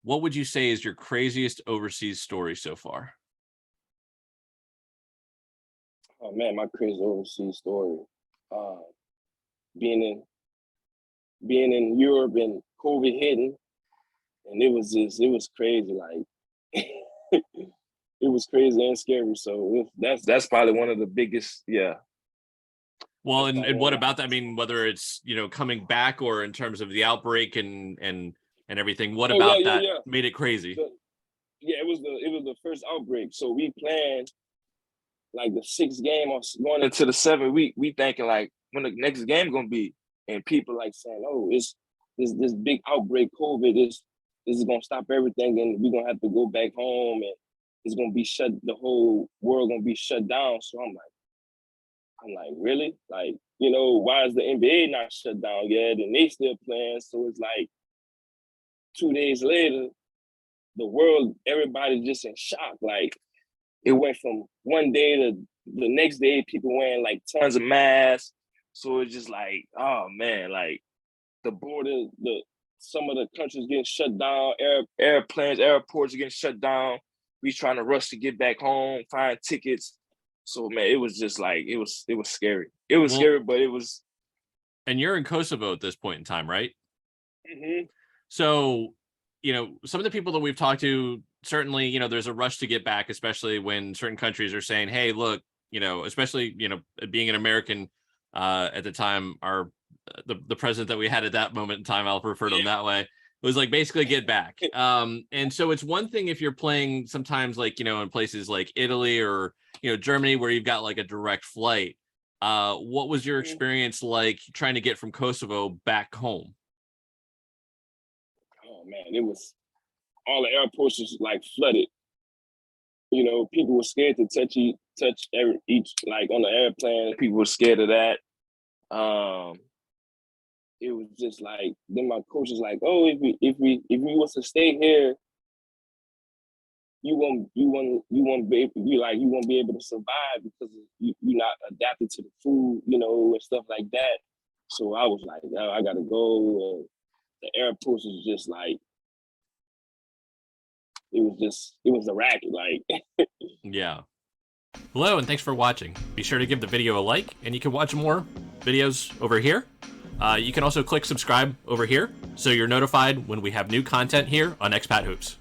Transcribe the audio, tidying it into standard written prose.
what would you say is your craziest overseas story so far? Oh man, my crazy overseas story. Uh, being in Europe and COVID hitting, and it was crazy. Like it was crazy and scary. So that's probably one of the biggest. Yeah. Well, and what about that? I mean, whether it's, coming back or in terms of the outbreak and everything, what Oh about that yeah. made it crazy? So, yeah, it was the first outbreak. So we planned like the sixth game or going into the seventh week. We thinking like when the next game gonna be, and people like saying, "Oh, it's this big outbreak, COVID. This is gonna stop everything, and we're gonna have to go back home, and it's gonna be shut. The whole world gonna be shut down." So I'm like, really? Like, why is the NBA not shut down yet? And they still playing. So it's like 2 days later, the world, everybody just in shock. Like, it went from one day to the next day, people wearing like tons of masks. So it's just like, oh man, like the border, some of the countries getting shut down, airplanes, airports are getting shut down. We trying to rush to get back home, find tickets. So man, it was just like it was scary. It was scary, but it was. And you're in Kosovo at this point in time, right? Mm-hmm. So, some of the people that we've talked to, certainly, there's a rush to get back, especially when certain countries are saying, hey, look, especially, being an American at the time, the president that we had at that moment in time, I'll refer to him that way, was like basically get back. And so it's one thing if you're playing sometimes like, in places like Italy or, Germany, where you've got like a direct flight. What was your experience like trying to get from Kosovo back home? Oh man, it was all the airports was like flooded. People were scared to touch each like on the airplane. People were scared of that. It was just like then my coach was like, "Oh, if we was to stay here, you won't be able to survive because you're not adapted to the food, and stuff like that." So I was like, "Oh, I gotta go." And the airports was just like it was a racket, like. Yeah. Hello, and thanks for watching. Be sure to give the video a like, and you can watch more videos over here. You can also click subscribe over here so you're notified when we have new content here on Expat Hoops.